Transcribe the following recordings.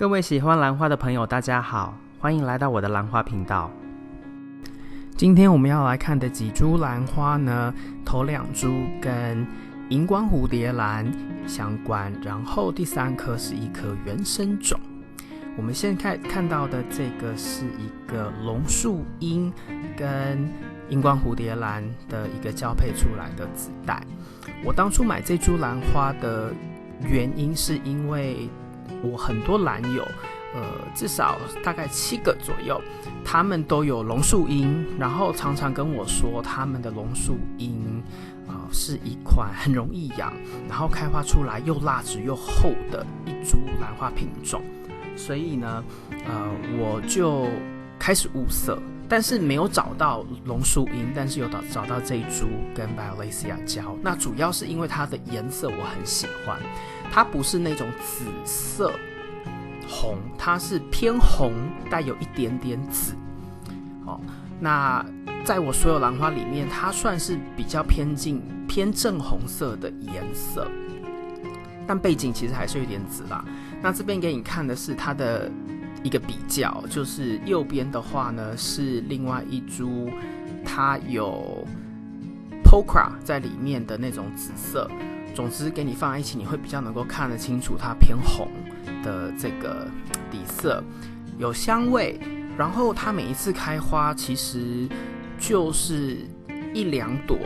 各位喜歡蘭花的朋友，大家好，歡迎來到我的蘭花頻道。今天我們要來看的幾株蘭花呢，頭兩株跟熒光蝴蝶蘭相關，然後第三顆是一顆原生種。我們現在看到的這個是一個龍樹櫻跟熒光蝴蝶蘭的一個交配出來的子代。我當初買這株蘭花的原因是因為我很多蘭友，至少大概7個左右，他們都有龍樹櫻，然後常常跟我說他們的龍樹櫻是一款很容易養，然後開花出來又蠟質又厚的一株蘭花品種，所以呢，我就開始物色，但是沒有找到龍樹櫻，但是有找到這一株跟 Violacea 交。那主要是因為它的顏色我很喜歡，它不是那種紫色紅，它是偏紅帶有一點點紫。那在我所有蘭花裡面，它算是比較偏正紅色的顏色，但背景其實還是有點紫啦。那這邊給你看的是它的一個比較，就是右邊的話呢是另外一株，它有 Polka 在裡面的那種紫色。總之給你放在一起，你會比较能夠看得清楚它偏紅的這個底色，有香味，然後它每一次開花其實就是1-2朵，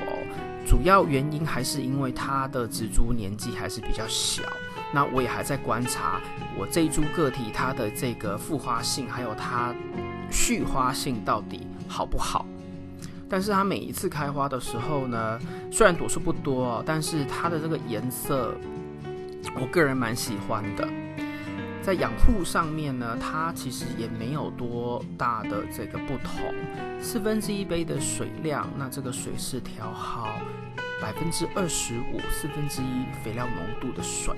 主要原因還是因為它的植株年紀還是比較小。那我也還在觀察我這一株個體它的這個復花性還有它續花性到底好不好。但是它每一次開花的時候呢，雖然朵數不多，但是它的這個顏色我個人蠻喜歡的。在養護上面呢，它其實也沒有多大的這個不同，1/4杯的水量，那這個水是調好25%，1/4肥料濃度的水。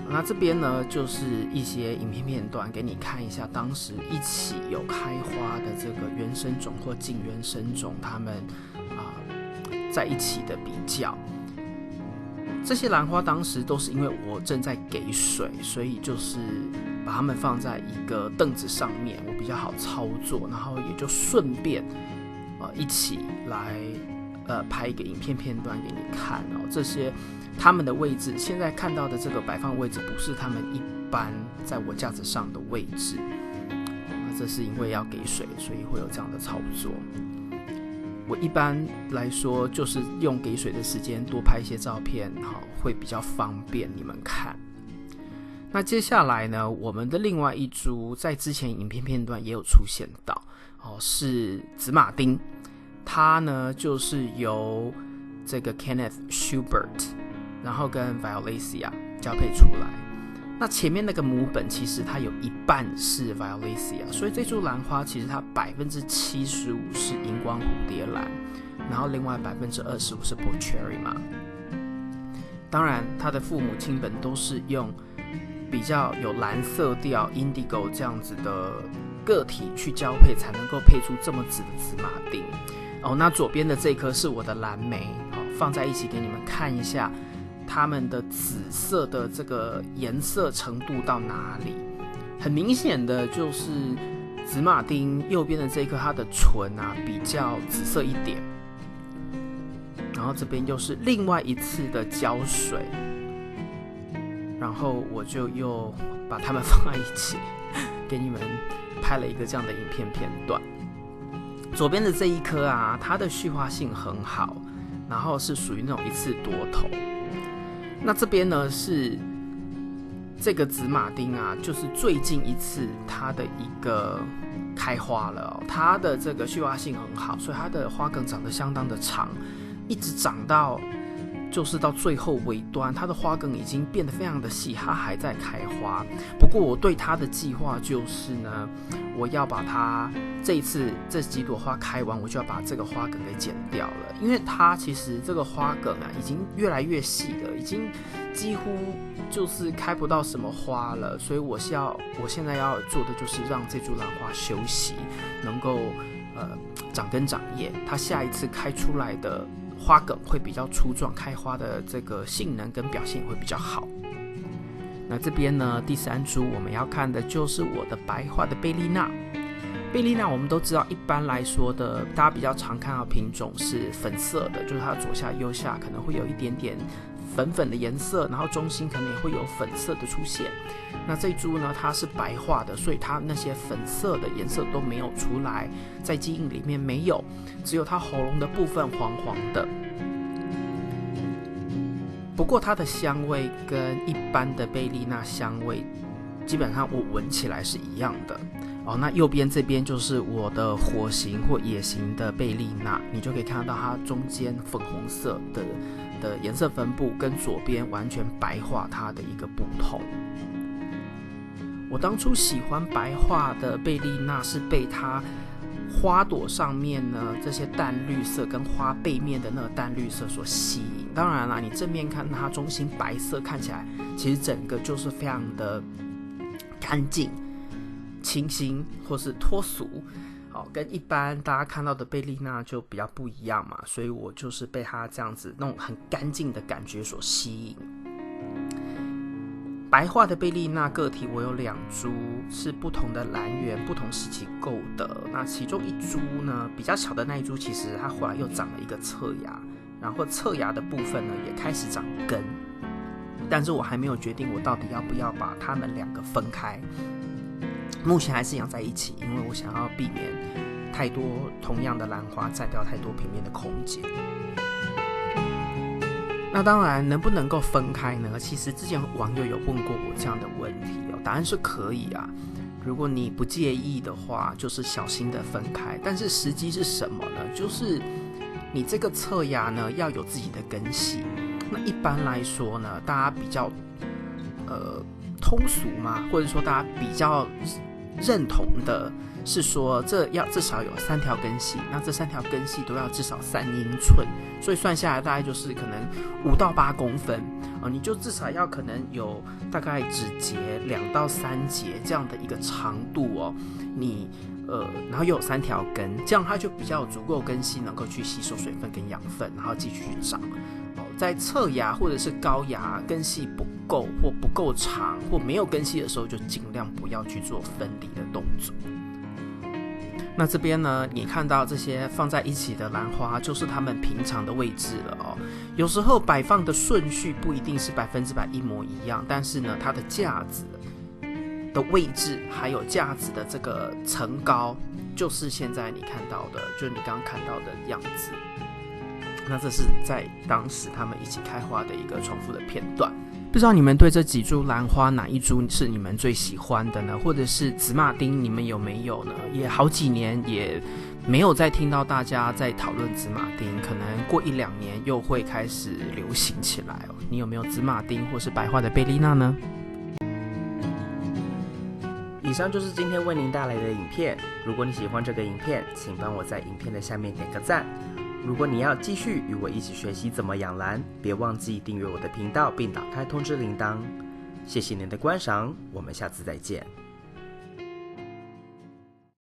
那這邊呢，就是一些影片片段給你看一下，當時一起有開花的這個原生種或近原生種，他們在一起的比較。這些蘭花當時都是因為我正在給水，所以就是把它們放在一個凳子上面，我比較好操作，然後也就順便一起來拍一個影片片段給你看哦。这些他們的位置，現在看到的這個擺放位置不是他們一般在我架子上的位置，這是因為要給水，所以會有這樣的操作。我一般來說就是用給水的時間多拍一些照片，會比較方便你們看。那接下來呢，我們的另外一株在之前影片片段也有出現到，是紫馬丁，它呢就是由這個 Kenneth Schubert 然後跟 Violacea 交配出來。那前面那個母本其實它有一半是 Violacea， 所以這株蘭花其實它75%是熒光蝴蝶蘭，然後另外25%是 Pulcherrima。當然它的父母親本都是用比較有藍色調 Indigo 這樣子的個體去交配，才能夠配出這麼紫的紫馬丁。那左邊的這顆是我的藍莓，放在一起給你們看一下它們的紫色的這個顏色程度到哪裡。很明顯的就是紫馬丁右邊的這顆，它的唇比較紫色一點，然後這邊又是另外一次的澆水，然後我就又把它們放在一起給你們拍了一個這樣的影片片段。左邊的這一顆它的續花性很好，然後是屬於那種一次多頭。那這邊呢是這個紫馬丁就是最近一次它的一個開花了它的這個續花性很好，所以它的花梗長得相當的長，一直長到就是到最後尾端，它的花梗已經變得非常的細，它還在開花。不過我對它的計劃就是呢，我要把它這一次這幾朵花開完，我就要把這個花梗給剪掉了，因為它其實這個花梗已經越來越細了，已經幾乎就是開不到什麼花了，所以我現在要做的就是讓這株蘭花休息，能夠長根長葉，它下一次開出來的花梗會比較粗壯，開花的這個性能跟表現也會比较好。那這邊呢，第3株我們要看的就是我的白化的貝麗娜。貝麗娜我們都知道，一般來說的，大家比較常看到品種是粉色的，就是它左下右下可能會有一點點粉粉的顏色，然後中心可能也會有粉色的出現。那這一株呢，它是白化的，所以它那些粉色的顏色都沒有出來，在基因裡面沒有，只有它喉嚨的部分黃黃的。不過它的香味跟一般的貝麗娜香味基本上我聞起來是一樣的。那右邊這邊就是我的火型或野型的貝麗娜，你就可以看到它中間粉紅色的顏色分布跟左邊完全白化它的一個不同。我當初喜歡白化的貝麗娜是被它花朵上面呢這些淡綠色跟花背面的那個淡綠色所吸引。當然啦，你正面看它中心白色，看起來其實整個就是非常的乾淨、清新或是脫俗，跟一般大家看到的貝麗娜就比較不一樣嘛，所以我就是被它這樣子那種很乾淨的感覺所吸引。白化的貝麗娜個體我有2株，是不同的蘭園、不同時期購的。那其中一株呢，比較小的那一株，其實它後來又長了一個側芽，然後側芽的部分呢也開始長根，但是我還沒有決定我到底要不要把它們2個分開。目前還是養在一起，因為我想要避免太多同樣的蘭花佔掉太多平面的空間。那當然，能不能夠分開呢？其實之前網友有問過我這樣的問題答案是可以啊。如果你不介意的話，就是小心的分開。但是時機是什麼呢？就是你這個側芽呢要有自己的根系。那一般來說呢，大家比較通俗嘛，或者說大家比較認同的是說，這要至少有3條根系，那這3條根系都要至少3英寸，所以算下來大概就是可能5到8公分，你就至少要可能有大概指節2到3節這樣的一個長度哦，你然後又有3條根，這樣它就比較有足夠根系能夠去吸收水分跟養分，然後繼續長。在側芽或者是高芽根系不夠或不夠長或沒有根系的時候，就盡量不要去做分離的動作。那這邊呢，你看到這些放在一起的蘭花，就是它們平常的位置了哦。有時候擺放的順序不一定是100%一模一樣，但是呢，它的架子的位置還有架子的這個層高，就是現在你看到的，就是你剛剛看到的樣子。那這是在當時他們一起開花的一個重複的片段。不知道你們對這幾株蘭花哪一株是你們最喜歡的呢？或者是紫馬丁你們有沒有呢？也好幾年也沒有再聽到大家在討論紫馬丁，可能過1-2年又會開始流行起來哦。你有沒有紫馬丁或是白化的貝麗娜呢？以上就是今天為您帶來的影片。如果你喜歡這個影片，請幫我在影片的下面點個讚。如果你要繼續與我一起學習怎麼養蘭，別忘記訂閱我的頻道並打開通知鈴鐺。謝謝您的觀賞，我們下次再見。